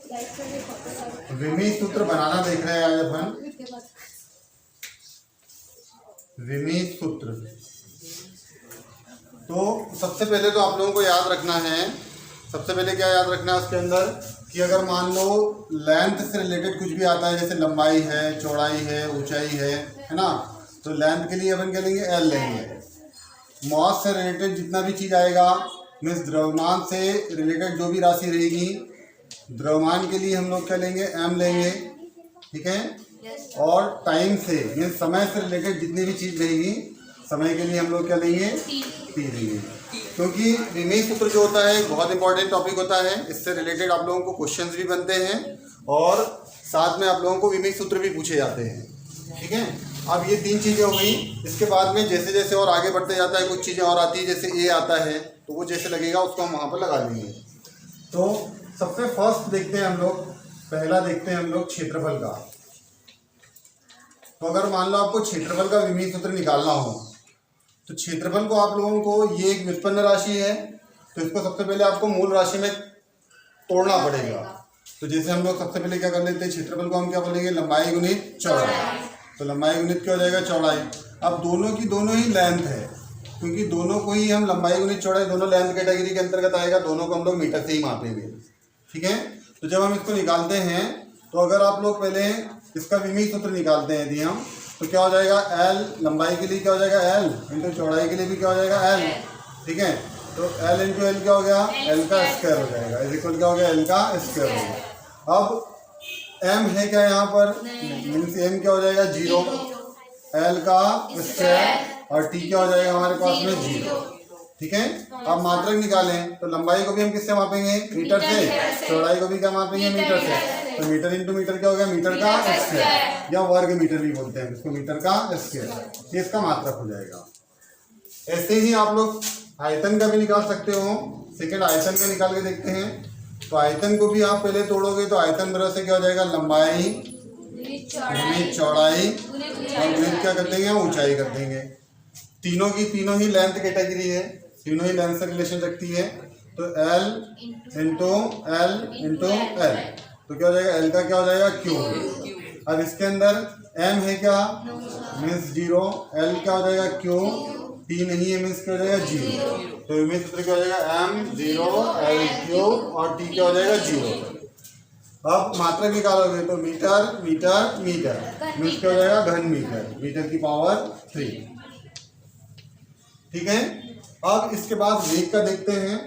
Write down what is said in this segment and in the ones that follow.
विमीय सूत्र बनाना देख रहे हैं आज अपन। विमीय सूत्र, तो सबसे पहले तो आप लोगों को याद रखना है, सबसे पहले क्या याद रखना है उसके अंदर कि अगर मान लो लेंथ से रिलेटेड कुछ भी आता है, जैसे लंबाई है, चौड़ाई है, ऊंचाई है ना, तो लेंथ के लिए अपन क्या लेंगे, एल लेंगे। मॉस से रिलेटेड जितना भी चीज़ आएगा, मीन्स द्रव्यमान से रिलेटेड जो भी राशि रहेगी, द्रव्यमान के लिए हम लोग क्या लेंगे, एम लेंगे, ठीक है। और टाइम से मीन्स समय से रिलेटेड जितनी भी चीज़ रहेगी, समय के लिए हम लोग क्या लेंगे, टी लेंगे। क्योंकि विमीय सूत्र जो होता है बहुत इंपॉर्टेंट टॉपिक होता है, इससे रिलेटेड आप लोगों को क्वेश्चंस भी बनते हैं और साथ में आप लोगों को विमीय सूत्र भी पूछे जाते हैं, ठीक है। अब ये तीन चीज़ें हो गई। इसके बाद में जैसे जैसे और आगे बढ़ते जाता है कुछ चीज़ें और आती है, जैसे ए आता है तो वो जैसे लगेगा उसको हम वहाँ पर लगा लेंगे। तो सबसे फर्स्ट देखते हैं हम लोग, पहला देखते हैं हम लोग क्षेत्रफल का। तो अगर मान लो आपको क्षेत्रफल का विमीय सूत्र निकालना हो, तो क्षेत्रफल को आप लोगों को, ये एक व्युत्पन्न राशि है, तो इसको सबसे पहले आपको मूल राशि में तोड़ना पड़ेगा। तो जैसे हम लोग सबसे पहले क्या कर लेते हैं, क्षेत्रफल को हम क्या बोलेंगे, लंबाई गुणित चौड़ाई। तो लंबाई गुणित क्या हो जाएगा, चौड़ाई। अब दोनों की दोनों ही लेंथ है, क्योंकि दोनों को ही हम लंबाई गुणित चौड़ाई दोनों लेंथ कैटेगरी के अंतर्गत आएगा, दोनों को हम लोग मीटर से ही मापेंगे, ठीक है। तो जब हम इसको निकालते हैं, तो अगर आप लोग पहले इसका विमीय सूत्र निकालते हैं यदि हम, तो क्या हो जाएगा, एल लंबाई के लिए क्या हो जाएगा, एल इंटू चौड़ाई के लिए भी क्या हो जाएगा, एल, ठीक है। तो एल इंटू एल क्या हो गया, एल का स्क्वायर हो जाएगा, इज इक्वल क्या हो गया, एल का स्क्वायर हो गया। अब एम है क्या यहाँ पर, मीन्स एम क्या हो जाएगा, 0, एल का स्क्वायर और टी क्या हो जाएगा हमारे पास में 0, ठीक है। अब मात्रक निकालें तो लंबाई को भी हम किससे मापेंगे, मीटर से, चौड़ाई को भी क्या मापेंगे, मीटर से। तो मीटर इंटू मीटर क्या हो गया, मीटर का स्क्वायर, या वर्ग मीटर भी बोलते हैं इसको, मीटर का स्क्वायर, ये इसका मात्रक हो जाएगा। ऐसे ही आप लोग आयतन का भी निकाल सकते हो। सेकेंड आयतन का निकाल के देखते हैं। तो आयतन को भी आप पहले तोड़ोगे तो आयतन बराबर से क्या हो जाएगा, लंबाई गुणित चौड़ाई और गुणित क्या कर देंगे, ऊंचाई कर देंगे। तीनों की तीनों ही लेंथ कैटेगरी है, तीनों ही लेंथ से रिलेशन रखती है। तो एल इंटू एल, तो क्या हो जाएगा, एल का क्या हो जाएगा, क्यू। अब इसके अंदर एम है क्या, मीन्स 0, एल क्या हो जाएगा, क्यू, टी नहीं है मीन्स क्या हो जाएगा, 0। तो विमीय सूत्र क्या हो जाएगा, एम 0 एल क्यू और टी क्या हो जाएगा, 0। अब मात्रक निकालोगे तो मीटर मीटर मीटर मीन्स क्या हो जाएगा, घन मीटर, मीटर की पावर 3, ठीक है। अब इसके बाद वेग का देखते हैं,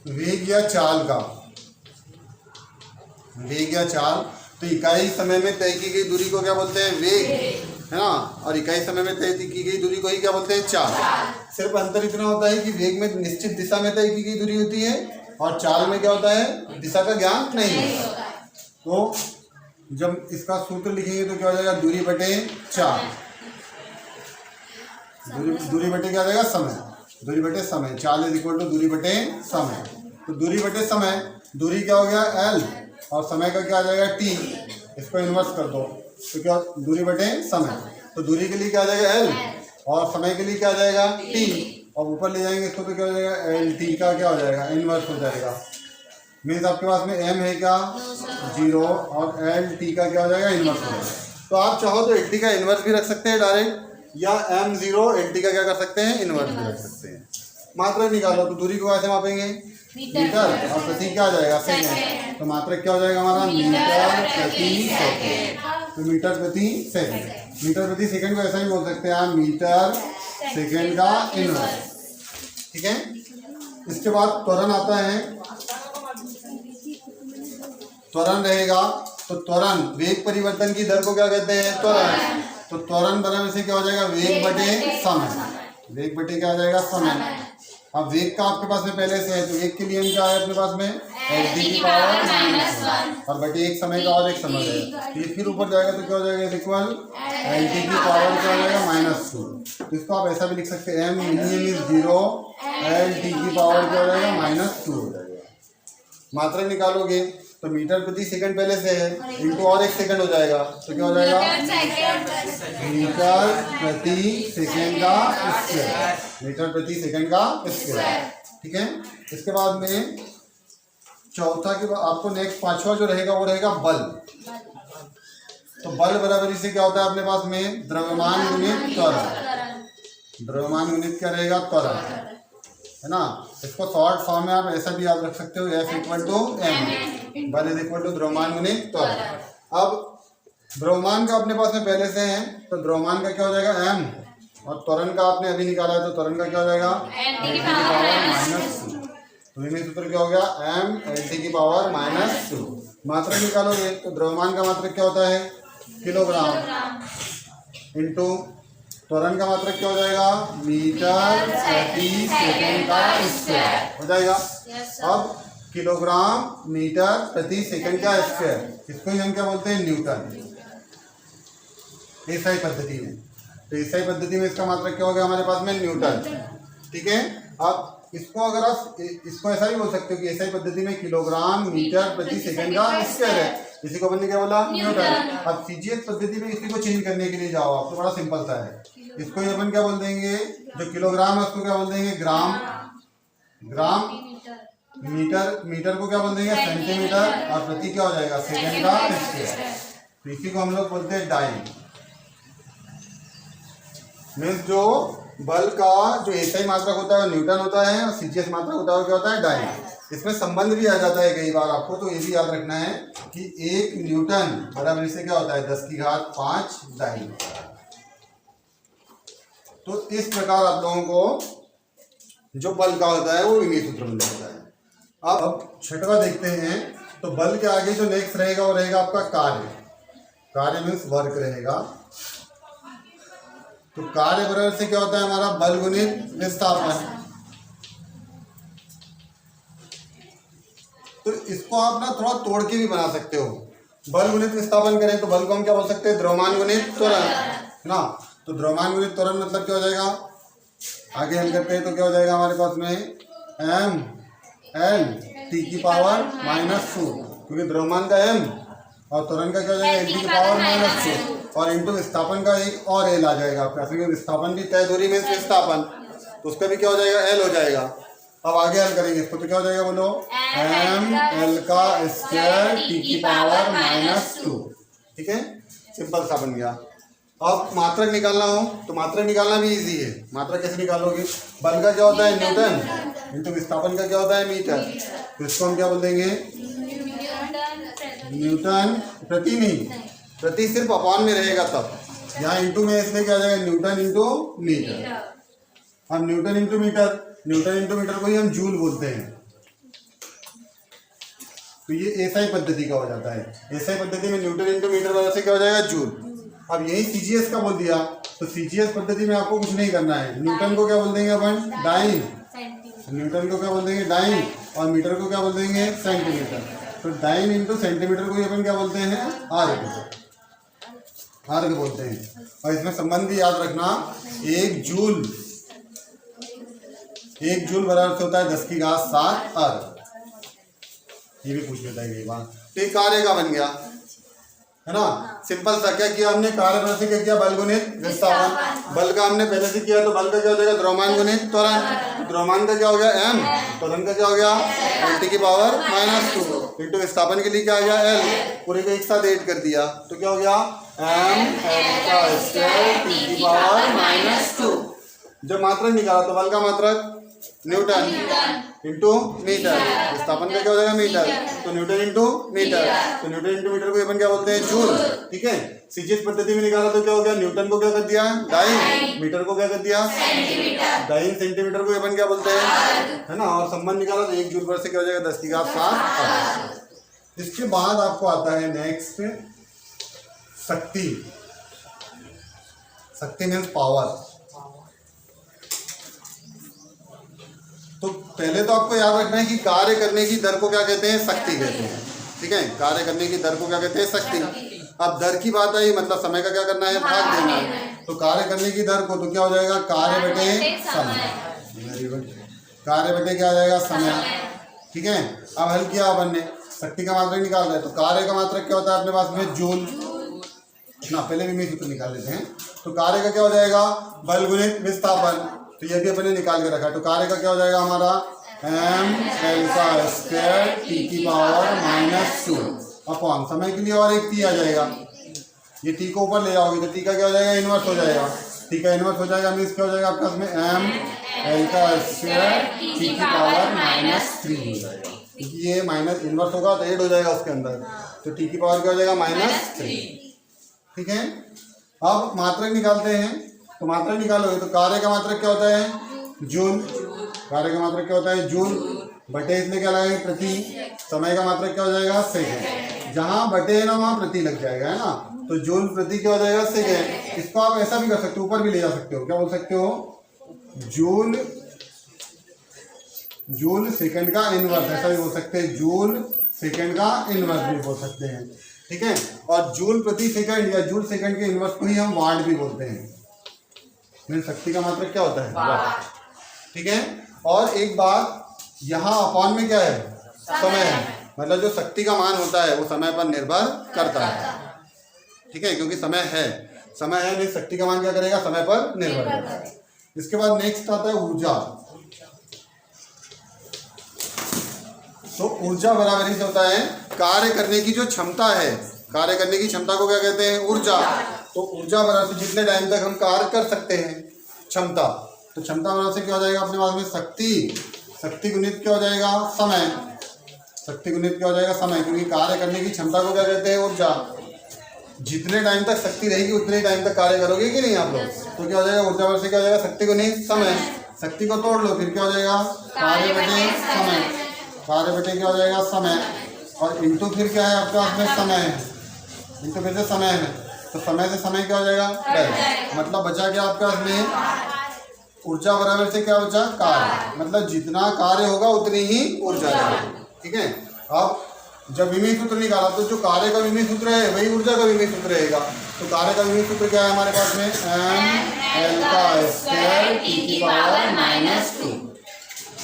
वेग या चाल का। वेग या चाल, तो इकाई समय में तय की गई दूरी को क्या बोलते हैं, वेग, है ना, और इकाई समय में तय की गई दूरी को ही क्या बोलते हैं, चाल। सिर्फ अंतर इतना होता है कि वेग में निश्चित दिशा में तय की गई दूरी होती है और चाल में क्या होता है, दिशा का ज्ञान नहीं होता। तो जब इसका सूत्र लिखेंगे तो क्या हो जाएगा, दूरी बटे चाल, दूरी बटे क्या हो जाएगा, समय, दूरी बटे समय, चाल इज इक्वल टू दूरी बटे समय। तो दूरी बटे समय, दूरी क्या हो गया, एल, और समय का क्या आ जाएगा, टी, इसको इन्वर्स कर दो तो क्या, दूरी बटे समय। तो दूरी के लिए क्या आ जाएगा, एल, और समय के लिए क्या आ जाएगा, टी, और ऊपर ले जाएंगे इसको तो क्या हो जाएगा, एल टी का क्या हो जाएगा, इन्वर्स हो जाएगा। मीन्स आपके पास में एम है क्या, 0 और एल टी का क्या हो जाएगा, इन्वर्स हो जाएगा। तो आप चाहो तो एल टी का इन्वर्स भी रख सकते हैं डायरेक्ट, या एम 0 एल टी का क्या कर सकते हैं, इन्वर्स भी रख सकते हैं। मात्रक निकालो तो दूरी को कैसे मापेंगे, मीटर, और प्रति क्या आ जाएगा, सेकेंड। तो मात्रक क्या हो जाएगा हमारा, मीटर प्रति सेकेंड। तो मीटर प्रति सेकेंड, मीटर प्रति सेकेंड को ऐसा ही बोल सकते हैं आप, मीटर सेकेंड का इनवर्स, ठीक है। इसके बाद त्वरण आता है, त्वरण रहेगा। तो त्वरण, वेग परिवर्तन की दर को क्या कहते हैं, त्वरण। तो त्वरण बराबर से क्या हो जाएगा, वेग बटे समय, वेग बटे क्या आ जाएगा, समय। अब वेग का आपके पास में पहले से है, तो वेग के लिए हम क्या है अपने पास में, एल टी की पावर -1, और बटे एक समय का और एक समय है, ये फिर ऊपर जाएगा तो क्या हो जाएगा, इक्वल एल टी की पावर क्या हो जाएगा, -2। तो इसको आप ऐसा भी लिख सकते हैं, M minimum is 0, L T की पावर क्या हो जाएगा, -2 हो जाएगा। मात्रक निकालोगे तो मीटर प्रति सेकंड पहले से है, इनटू और एक सेकंड हो जाएगा, तो क्या हो जाएगा, मीटर प्रति सेकंड का स्क्वायर, मीटर प्रति सेकंड का स्क्वायर, ठीक है। इसके बाद में चौथा के बाद आपको नेक्स्ट पांचवा जो रहेगा वो रहेगा बल। तो बल बराबर से क्या होता है अपने पास में द्रव्यमान गुणित त्वरण। द्रव्यमान गुणित क्या रहेगा त्वरण, है ना। इसको शॉर्ट फॉर्म में आप ऐसा भी याद रख सकते हो, F इक्वल टू एम, बल इज इक्वल टू द्रव्यमान गुणित त्वरण। अब द्रव्यमान का अपने पास में पहले से है, तो द्रव्यमान का क्या हो जाएगा m, और त्वरण का आपने अभी निकाला है तो त्वरण का क्या हो जाएगा n की पावर माइनस 2। तो विमीय सूत्र क्या हो गया m L की पावर माइनस 2। मात्रक निकालोगे तो द्रव्यमान का मात्रक क्या होता है किलोग्राम, इंटू त्वरण का मात्रक क्या हो जाएगा मीटर प्रति सेकंड का स्क्वायर हो जाएगा। अब किलोग्राम मीटर प्रति सेकंड का स्क्वायर, इसको ही हम क्या बोलते हैं न्यूटन, एसआई पद्धति में। तो एसआई पद्धति में इसका मात्रक क्या हो गया हमारे पास में न्यूटन, ठीक है। अब इसको अगर आप इसको ऐसा भी बोल सकते हो कि एसआई पद्धति में किलोग्राम मीटर प्रति सेकंड का स्क्वायर है, इसी को हमने क्या बोला न्यूटन। अब सीजीएस पद्धति में इसी को चेंज करने के लिए जाओ आप, तो बड़ा सिंपल सा है। इसको अपन क्या बोल देंगे, जो किलोग्राम है उसको क्या बोल देंगे ग्राम, ग्राम मीटर, मीटर को क्या बोल देंगे सेंटीमीटर, और प्रति क्या हो जाएगा सेकंड का स्क्वायर। तो इसी को हम लोग बोलते हैं डाइन। मीन्स जो बल का जो एसआई मात्रक होता है वो न्यूटन होता है, और सीजीएस मात्रक होता है वो क्या होता है डाइन। इसमें संबंध भी आ जाता है कई बार आपको, तो ये भी याद रखना है कि 1 न्यूटन बराबर से क्या होता है 10 की घात 5 डाइन। तो इस प्रकार आप लोगों को जो बल का होता है वो विमीय सूत्र मिल जाता है। अब छठवां देखते हैं। तो बल के आगे जो नेक्स्ट रहेगा वो रहेगा आपका कार्य। कार्य मीन्स वर्क रहेगा। तो कार्य बराबर से क्या होता है हमारा बल गुणित विस्थापन। तो इसको आप ना थोड़ा तोड़ के भी बना सकते हो। बल गुणित विस्थापन करें तो बल को हम क्या बोल सकते हैं द्रव्यमान गुणित त्वरण, है ना। तो द्रव्यमान गुणित त्वरण मतलब क्या हो जाएगा, आगे हम करते हैं तो क्या हो जाएगा हमारे पास में m l t की पावर माइनस 2, क्योंकि द्रव्यमान का m और त्वरण का क्या हो जाएगा l की पावर माइनस 2, और इंटू विस्थापन का एक और l आ जाएगा आपका, क्योंकि विस्थापन भी तय दूरी में विस्थापन, तो उसका भी क्या हो जाएगा l हो जाएगा। अब आगे हल करेंगे इसको तो क्या हो जाएगा बोलो m l का स्क्वायर t की पावर माइनस 2, ठीक है। सिंपल सा बन गया। अब मात्रक निकालना हो तो मात्रक निकालना भी इजी है। मात्रक कैसे निकालोगे, बल का क्या होता है न्यूटन, इंटू विस्थापन का क्या होता है मीटर, तो इसको हम क्या बोल देंगे न्यूटन प्रति, नहीं प्रति सिर्फ अपॉन में रहेगा तब, यहाँ इंटू में इसमें क्या आ जाएगा न्यूटन इंटू मीटर। अब newton into metre, newton into metre को ही हम जूल बोलते हैं। तो ये एसआई पद्धति का हो जाता है। एसआई पद्धति में न्यूटन इंटू मीटर वजह से क्या हो जाएगा जूल। अब यही सीजीएस का बोल दिया, तो सीजीएस पद्धति में आपको कुछ नहीं करना है। न्यूटन को क्या बोल देंगे अपन डाइन, न्यूटन को क्या बोल देंगे डाइन, और मीटर को क्या बोल देंगे सेंटीमीटर। तो डाइन इंटू सेंटीमीटर को अपन क्या बोलते हैं आर्ग, आर्ग बोलते हैं। और इसमें संबंध भी याद रखना, 1 जूल बराबर से होता है 10 की घात 7 अर्ग। ये भी पूछ लेता है कई बार। तो एक कार्य का बन गया, है ना। सिंपल सा क्या किया हमने, कार्य बल से क्या किया बल गुणित विस्थापन। बल का हमने पहले से किया तो बल का क्या हो जाएगा द्रव्यमान गुणित त्वरण। द्रव्यमान का क्या हो गया m, त्वरण का क्या हो गया l की पावर माइनस 2, इंटू विस्थापन के लिए क्या आ गया l, पूरे को एक साथ ऐड कर दिया तो क्या हो गया m l का स्क्वायर t की पावर माइनस 2। जब मात्रक निकाला तो बल का मात्रक न्यूटन इंटू मीटर, विस्थापन का क्या हो जाएगा मीटर, तो न्यूटन इंटू मीटर, तो न्यूटन इंटू मीटर को अपन क्या बोलते हैं जूल, ठीक है। सीजीएस पद्धति में निकाला तो क्या हो गया न्यूटन को क्या कर दिया डाइन, मीटर को क्या कर दिया सेंटीमीटर, डाइन सेंटीमीटर को अपन क्या बोलते हैं, है ना। और संबंध निकाला तो 1 जूल पर से क्या हो जाएगा 10 की घात 7। इसके बाद आपको आता है नेक्स्ट शक्ति। शक्ति मीन्स पावर। तो पहले तो आपको याद रखना है कि कार्य करने की दर को क्या कहते हैं शक्ति कहते हैं, ठीक है। कार्य करने की दर को क्या कहते हैं शक्ति। अब दर की बात आई मतलब समय का क्या करना है भाग देना है। तो कार्य करने की दर को तो क्या हो जाएगा कार्य बटे समय, वेरी गुड, कार्य बटे क्या आ जाएगा समय, ठीक है। अब हल किया अपन ने, शक्ति का मात्रक निकाल रहे, तो कार्य का मात्रक क्या होता है अपने पास में जूल ना। पहले विमीय सूत्र निकाल लेते हैं। तो कार्य का क्या हो जाएगा बल गुणित विस्थापन, तो ये भी अपने निकाल के रखा है। तो कार्य का क्या हो जाएगा हमारा एम एल का स्क्वायर टी की पावर माइनस 2 अपॉन समय के लिए और एक टी आ जाएगा, ये टी को ऊपर ले जाओगे तो टी का क्या हो जाएगा, इनवर्स हो जाएगा। टी का इनवर्स हो जाएगा मीन्स क्या हो जाएगा आपके पास में एम एल का स्क्वायर टी की पावर माइनस 3 हो जाएगा, क्योंकि ये माइनस इनवर्स होगा तो 8 हो जाएगा उसके अंदर, तो टी की पावर क्या हो जाएगा माइनस 3। ठीक है, अब मात्रक निकालते हैं। तो मात्रक निकालोगे तो कार्य का मात्रक क्या होता है, जूल। कार्य का मात्रक क्या होता है, जूल बटे इसमें क्या लगाएंगे, प्रति। समय का मात्रक क्या हो जाएगा, सेकेंड। जहाँ बटे है ना वहाँ प्रति लग जाएगा, है ना, तो जूल प्रति क्या हो जाएगा, सेकेंड। इसको आप ऐसा भी कर सकते हो, ऊपर भी ले जा सकते हो, क्या बोल सकते हो, जूल जूल सेकंड का इनवर्स, ऐसा भी बोल सकते हैं, जूल सेकंड का इनवर्स भी बोल सकते हैं। ठीक है, और जूल प्रति सेकंड या जूल सेकंड के इनवर्स को ही हम वाट भी बोलते हैं। मेरी शक्ति का मात्रक क्या होता है, वाट। ठीक है, और एक बात, यहाँ अपॉन में क्या है, समय है, मतलब जो शक्ति का मान होता है वो समय पर निर्भर करता है। ठीक है, क्योंकि समय है नहीं, शक्ति का मान क्या करेगा, समय पर निर्भर करेगा। इसके बाद नेक्स्ट आता है ऊर्जा। तो ऊर्जा बराबरी से होता है कार्य करने की जो क्षमता है, कार्य करने की क्षमता को क्या कहते हैं, ऊर्जा। तो ऊर्जा बराबर से जितने टाइम तक हम कार्य कर सकते हैं, क्षमता, तो क्षमता बराबर से क्या हो जाएगा अपने पास में, शक्ति गुणित क्या हो जाएगा, समय। शक्ति गुणित क्या हो जाएगा, समय, क्योंकि कार्य करने की क्षमता को क्या कहते हैं, ऊर्जा। जितने टाइम तक शक्ति रहेगी उतने टाइम तक कार्य करोगे कि नहीं आप लोग, तो क्या हो जाएगा, ऊर्जा बराबर से क्या हो जाएगा, शक्ति गुणित समय। शक्ति को तोड़ लो, फिर क्या हो जाएगा, कार्य बटे समय। कार्य बटे क्या हो जाएगा, समय, और इंटू फिर क्या है आपके पास में, समय है, इंटू फिर से समय है, तो समय से समय क्या हो जाएगा, डैश। मतलब बचा क्या आपके पास में, ऊर्जा बराबर से क्या बचा, कार्य। मतलब जितना कार्य होगा उतनी ही ऊर्जा रहेगी। ठीक है, अब जब विमीय सूत्र निकाला तो जो कार्य का विमीय सूत्र है वही ऊर्जा का विमीय सूत्र रहेगा। तो कार्य का विमीय सूत्र क्या है हमारे पास में, एम एल का स्क्वायर टी की पावर माइनस 2।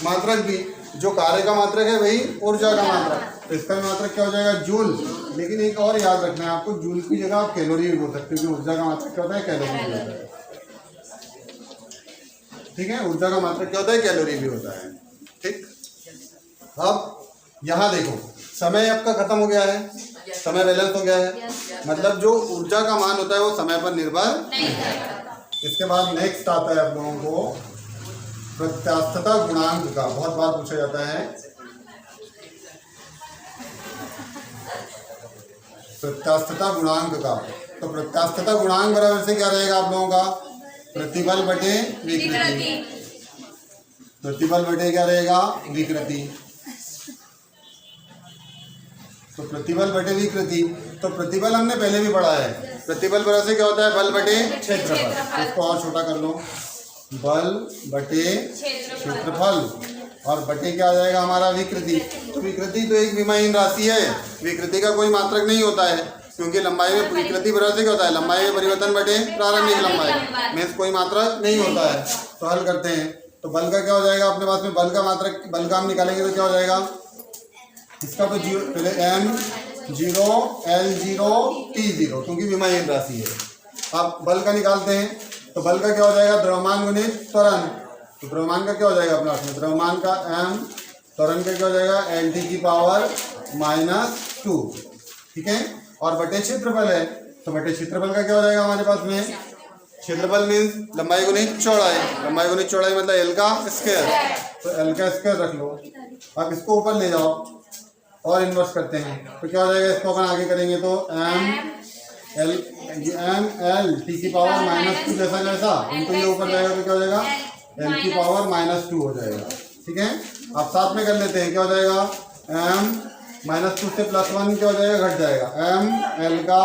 मात्रक भी, जो कार्य का मात्रक है वही ऊर्जा का मात्रक, तो इसका भी मात्रक क्या हो जाएगा, जूल। लेकिन एक और याद रखना है आपको, जूल की जगह आप कैलोरी भी बोल सकते हो, क्योंकि ऊर्जा का मात्रक क्या होता है, कैलोरी भी होता है। ठीक है, ऊर्जा का मात्रक क्या होता है, कैलोरी भी होता है। ठीक, अब यहाँ देखो, समय आपका खत्म हो गया है, समय बैलेंस हो गया है, मतलब जो ऊर्जा का मान होता है वो समय पर निर्भर नहीं करता। इसके बाद नेक्स्ट आता है आप लोगों को प्रत्यास्थता गुणांक का, बहुत बार पूछा जाता है। प्रत्यास्थता गुणांक का, तो प्रत्यास्थता गुणांक बराबर से क्या रहेगा आप लोगों का, प्रतिबल बटे विकृति। प्रतिबल बटे क्या रहेगा, विकृति। तो प्रतिबल बटे विकृति, तो प्रतिबल हमने पहले भी पढ़ा है, प्रतिबल बराबर से क्या होता है, बल बटे क्षेत्रफल। इसको और छोटा कर लो, बल बटे क्षेत्रफल, और बटे क्या आ जाएगा हमारा, विकृति। तो विकृति तो एक विमाहीन राशि है, विकृति का कोई मात्रक नहीं होता है, क्योंकि लंबाई में विकृति बराबर से क्या होता है, लंबाई में परिवर्तन बटे प्रारंभिक लंबाई में कोई मात्रक नहीं होता है। तो हल करते हैं, तो बल का क्या हो जाएगा अपने पास में, बल का मात्रक, बल का हम निकालेंगे तो क्या हो जाएगा, इसका तो जीरो, पहले m 0 L 0 T 0, क्योंकि विमाहीन राशि है। अब बल का निकालते हैं, तो बल का क्या हो जाएगा, द्रव्यमान गुणित त्वरण। तो द्रव्यमान का क्या हो जाएगा अपने पास में, द्रव्यमान का m, त्वरण का क्या हो जाएगा, L T की पावर माइनस 2। ठीक है, और बटे क्षेत्रफल है, तो बटे क्षेत्रफल का क्या हो जाएगा हमारे पास में, क्षेत्रफल मीन्स लंबाई गुणित चौड़ाई। लंबाई गुणित चौड़ाई मतलब एल का स्क्वायर, तो एल का स्क्वायर रख लो। अब इसको ऊपर ले जाओ और इन्वर्स करते हैं, तो क्या हो जाएगा, इसको अपन आगे करेंगे तो एम एल टी की पावर माइनस 2 जैसा जैसा, इनको ये ऊपर जाएगा तो क्या हो जाएगा, एल की पावर माइनस 2 हो जाएगा। ठीक है, अब साथ में कर लेते हैं, क्या हो जाएगा, एम माइनस 2 से प्लस 1 क्या हो जाएगा, घट जाएगा, एम एल का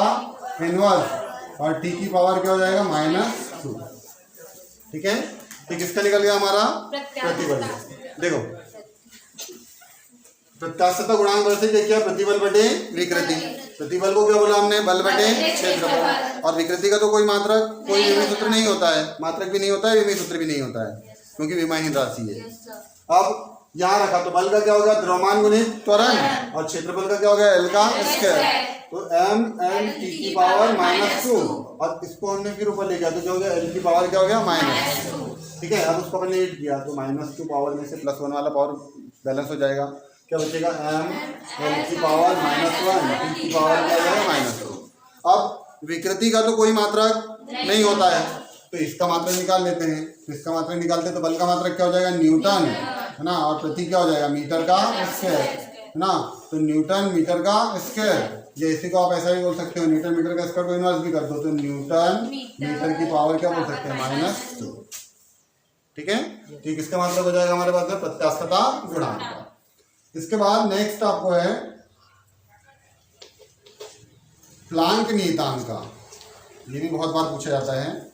इनवर्स, और टी की पावर क्या हो जाएगा, माइनस 2। ठीक है, तो किसका निकल गया हमारा, प्रतिबल। देखो प्रत्यास्थता गुणांक बराबर से क्या, प्रतिबल बटे विकृति। प्रतिबल को क्या बोला हमने, बल बटे क्षेत्रफल, और विकृति का तो कोई मात्रक, कोई विमीय सूत्र नहीं होता है, मात्रक भी नहीं होता है, विमीय सूत्र भी नहीं होता है, क्योंकि विमाहीन राशि है। अब यहाँ रखा, तो बल का क्या होगा, द्रव्यमान गुणित त्वरण, और क्षेत्रफल का क्या हो गया, एल का स्क्वायर, तो एम एल टी की पावर माइनस 2, और इसको हमने फिर ऊपर ले गया तो क्या हो गया, एल की पावर क्या हो गया, माइनस 2। ठीक है, अब उसको हमने ऐड किया तो माइनस 2 पावर में से प्लस 1 वाला पावर बैलेंस हो जाएगा। क्या बचेगा? m l की पावर -1 t की पावर क्या हो जाएगा -2। अब विकृति का तो कोई मात्रक नहीं होता है, तो इसका मात्रक निकाल लेते हैं। तो इसका मात्रक निकालते हैं तो बल का मात्रक क्या हो जाएगा? न्यूटन, है ना, और प्रति क्या हो जाएगा? मीटर का स्क्वायर, है ना। तो न्यूटन मीटर का स्क्वायर, या इसी को आप ऐसा भी बोल सकते हो, न्यूटन मीटर का स्क्वायर को इनवर्स भी कर दो तो न्यूटन मीटर की पावर क्या बोल सकते हैं? -2। ठीक है, तो किसका मतलब हो जाएगा हमारे पास में? प्रत्यास्थता गुणांक का। इसके बाद नेक्स्ट आपको है प्लांक नियतांक का। ये भी बहुत बार पूछा जाता है।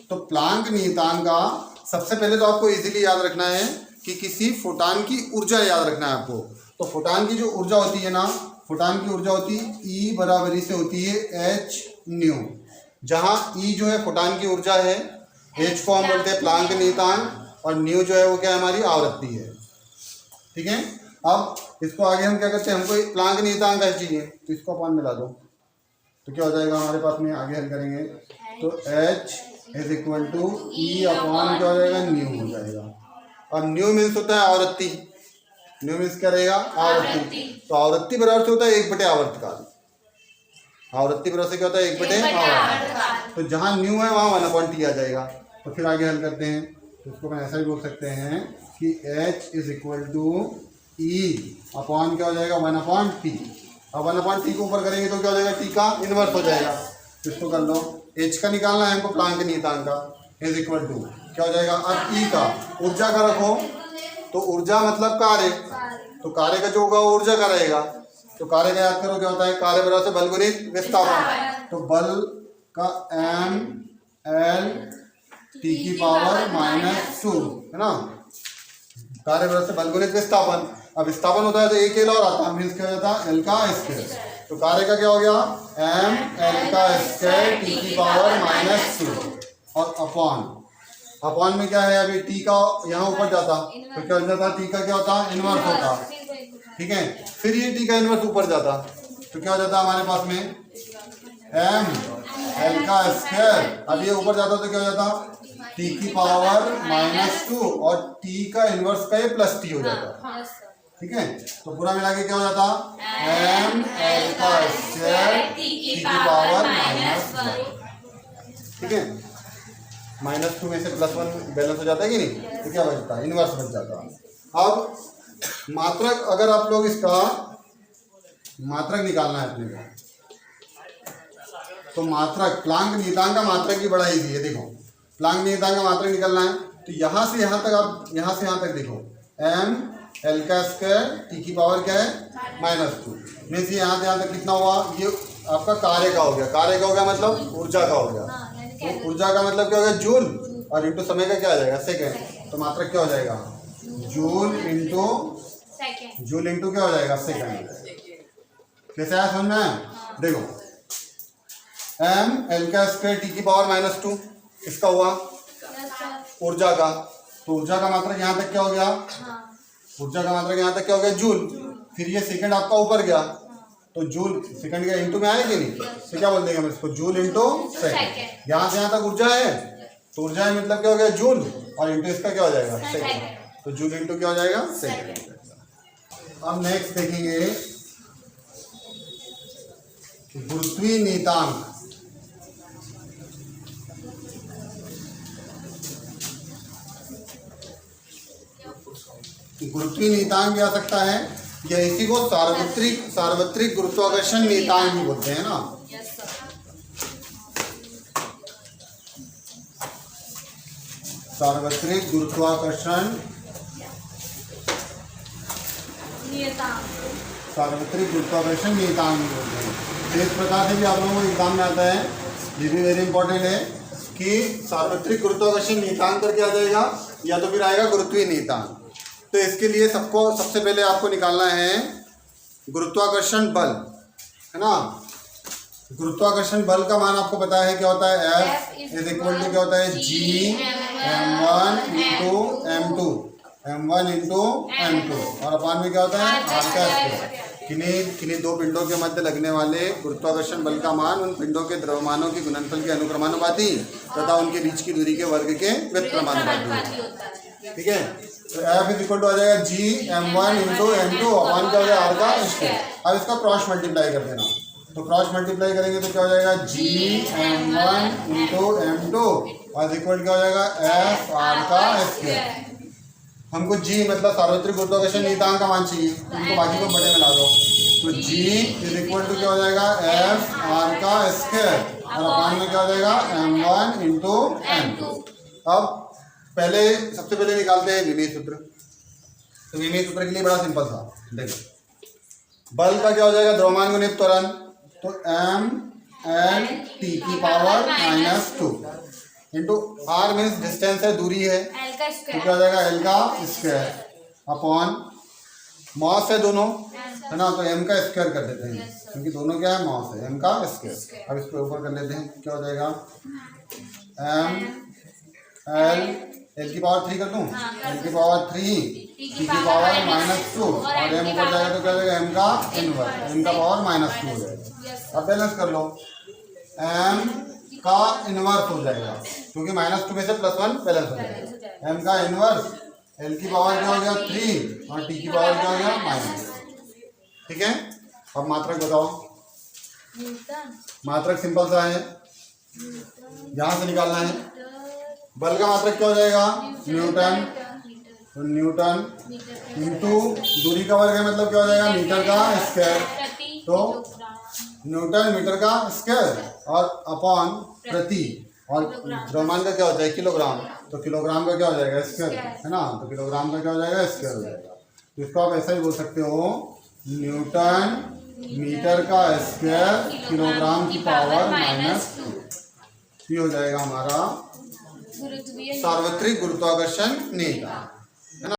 तो प्लांक नियतांक का सबसे पहले तो आपको इजीली याद रखना है कि किसी फोटॉन की ऊर्जा याद रखना है आपको। तो फोटॉन की जो ऊर्जा होती है ना, फोटॉन की ऊर्जा होती है E बराबरी से होती है h न्यू, जहाँ E जो है फोटॉन की ऊर्जा है, h को हम बोलते हैं प्लांक नियतांक, और न्यू जो है वो क्या है? हमारी आवृत्ति है। ठीक है, अब इसको आगे हम क्या करते हैं? हमको प्लांक नियतांक का चाहिए, तो इसको अपन मिला दो तो क्या हो जाएगा हमारे पास में? आगे हल करेंगे तो h = E अपॉन क्या हो जाएगा? न्यू हो जाएगा। और न्यू मीन्स होता है आवृत्ति। न्यू मीन्स क्या रहेगा? आवृत्ति। तो आवृत्ति बराबर से होता है 1/आवर्तकाल। आवृत्ति बराबर से क्या होता है? 1/आवर्तकाल। तो जहाँ न्यू है वहाँ 1/t आ जाएगा। तो फिर आगे हल करते हैं, तो इसको मैं ऐसा भी बोल सकते हैं कि h E अपॉन क्या हो जाएगा? 1/t। अब 1/t को ऊपर करेंगे तो क्या हो जाएगा? t का इनवर्स हो जाएगा। तो इसको कर लो, h का निकालना है हमको प्लांक नियतांक का, क्या हो जाएगा? अब E का ऊर्जा का रखो, तो ऊर्जा मतलब कार्य, तो कार्य का जो होगा वो ऊर्जा का रहेगा। तो कार्य का याद करो क्या होता है? कार्य बराबर से बल गुणित विस्थापन। तो बल का m l t की पावर -2, है ना। कार्य बराबर से बल गुणित विस्थापन। अब विस्थापन होता है तो एक और आता है, मीन्स क्या हो जाता है? l का स्क्वायर। तो कार्य का क्या हो गया? m l का स्क्वायर t की पावर -2 और अपॉन में क्या है? अभी t का यहाँ ऊपर जाता तो क्या हो जाता? t का क्या होता? इनवर्स होता। ठीक है, फिर ये t का इनवर्स ऊपर जाता तो क्या हो जाता हमारे पास में? m l का स्क्वायर। अब ये ऊपर जाता तो क्या हो जाता? t की पावर -2 और t का इनवर्स का ये +t हो जाता। ठीक है, तो पूरा मिला के क्या हो जाता? m l का स्क्वायर t की पावर -1। ठीक है, -2 में से +1 बैलेंस हो जाता है कि नहीं? तो क्या बचता है? इनवर्स बच जाता है। अब मात्रक, अगर आप लोग इसका मात्रक निकालना है अपने को, तो मात्रक प्लांक नियतांक का मात्रक भी बड़ा इजी है। देखो, प्लांक नियतांक का मात्रक निकालना है तो यहाँ से यहाँ तक, आप यहाँ से यहाँ तक देखो, m l का स्क्वायर t की पावर क्या है? -2। मीन्स यहाँ से यहाँ तक कितना हुआ? ये आपका कार्य का हो गया। कार्य का हो गया मतलब ऊर्जा का हो गया। तो ऊर्जा का मतलब क्या हो गया? जूल, और इंटू समय का क्या आ जाएगा? सेकेंड। तो मात्रक क्या हो जाएगा? जूल इंटू क्या हो जाएगा? सेकेंड। कैसे आया समझ में? देखो, m l का स्क्वायर t की पावर -2 इसका हुआ ऊर्जा का। तो ऊर्जा का मात्रक यहाँ तक क्या हो गया? ऊर्जा का मात्रक यहाँ तक क्या हो गया? जूल। फिर ये सेकंड आपका ऊपर गया तो जूल सेकंड का इंटू में आया कि नहीं? तो क्या बोल देंगे हम इसको? Joule into second. यहाँ से यहाँ तक ऊर्जा है तो ऊर्जा है मतलब क्या हो गया? जूल, और इंटू इसका क्या हो जाएगा? सेकंड। तो जूल इंटू क्या हो जाएगा? सेकंड। अब नेक्स्ट देखेंगे गुरुत्वीय नियतांक। गुरुत्वीय नियतांक भी आ सकता है, या इसी को सार्वत्रिक गुरुत्वाकर्षण नियतांक भी बोलते हैं ना। सार्वत्रिक गुरुत्वाकर्षण नियतांक भी बोलते हैं। तो इस प्रकार से भी आप लोगों को एग्जाम में आता है, ये भी वेरी इंपॉर्टेंट है कि सार्वत्रिक गुरुत्वाकर्षण नियतांक करके आ जाएगा, या तो फिर आएगा गुरुत्वीय नियतांक। तो इसके लिए सबसे पहले आपको निकालना है गुरुत्वाकर्षण बल, है ना। गुरुत्वाकर्षण बल का मान आपको पता है क्या होता है? F = क्या होता है? G m1 × m2 और अपान में क्या होता है? r का स्क्वायर। किन्हीं दो पिंडों के मध्य लगने वाले गुरुत्वाकर्षण बल का मान उन पिंडों के द्रव्यमानों के गुणनफल के अनुक्रमानुपाती तथा उनके बीच की दूरी के वर्ग के व्युत्क्रमानुपाती होता है। ठीक है। तो F इज इक्वल टू आ जाएगा जी m1 इंटू m2 अपॉन क्या हो जाएगा r का स्क्वायर। अब इसका क्रॉस मल्टीप्लाई कर देना, तो क्रॉस मल्टीप्लाई करेंगे तो क्या हो जाएगा जी m1 इंटू m2 और इक्वल क्या हो जाएगा f r का स्क्वायर। हमको जी मतलब सार्वत्रिक गुरुत्वाकर्षण नियतांक का मान चाहिए, उनको बाकी को बड़े में ला दो, तो जी इज इक्वल टू क्या हो जाएगा एफ आर का स्क्वायर और अपॉन में क्या हो जाएगा m1 इंटू m2। अब पहले सबसे पहले निकालते हैं विमीय सूत्र। तो विमीय सूत्र के लिए बड़ा सिंपल था, देखो बल का क्या हो जाएगा द्रव्यमान गुणित त्वरण, तो m एल टी की power -2 into r means distance है, दूरी है, तो क्या हो जाएगा एल का स्क्वायर अपॉन मॉस है दोनों है ना, तो m का स्क्वायर कर देते हैं क्योंकि दोनों क्या है मॉस है, m का स्क्वायर। अब इसको ऊपर कर लेते हैं, क्या हो जाएगा m एल की पावर 3 कर दूं, एल की पावर 3 टी की पावर -2 और m ऊपर जाएगा तो क्या हो जाएगा m का इनवर्स, m का पावर -2 हो जाएगा। अब बैलेंस कर लो, m का इनवर्स हो जाएगा क्योंकि -2 में से +1 बैलेंस हो जाएगा, m का इनवर्स l की पावर क्या हो गया 3 और t की पावर क्या हो गया -। ठीक है। अब मात्रक बताओ, मात्रक सिंपल सा है, यहाँ से निकालना है। बल का मात्रक क्या हो जाएगा न्यूटन, तो न्यूटन इंटू दूरी का वर्ग है मतलब क्या हो जाएगा मीटर का स्क्वायर, तो न्यूटन मीटर का स्क्वायर और अपॉन प्रति, और द्रव्यमान का क्या हो जाएगा किलोग्राम, तो किलोग्राम का क्या हो जाएगा स्क्वायर है ना, तो किलोग्राम का क्या हो जाएगा स्क्वायर हो जाएगा। तो इसको आप ऐसा ही बोल सकते हो न्यूटन मीटर का स्क्वायर किलोग्राम की पावर -2। ये हो जाएगा हमारा सार्वत्रिक गुरुत्वाकर्षण नियतांक।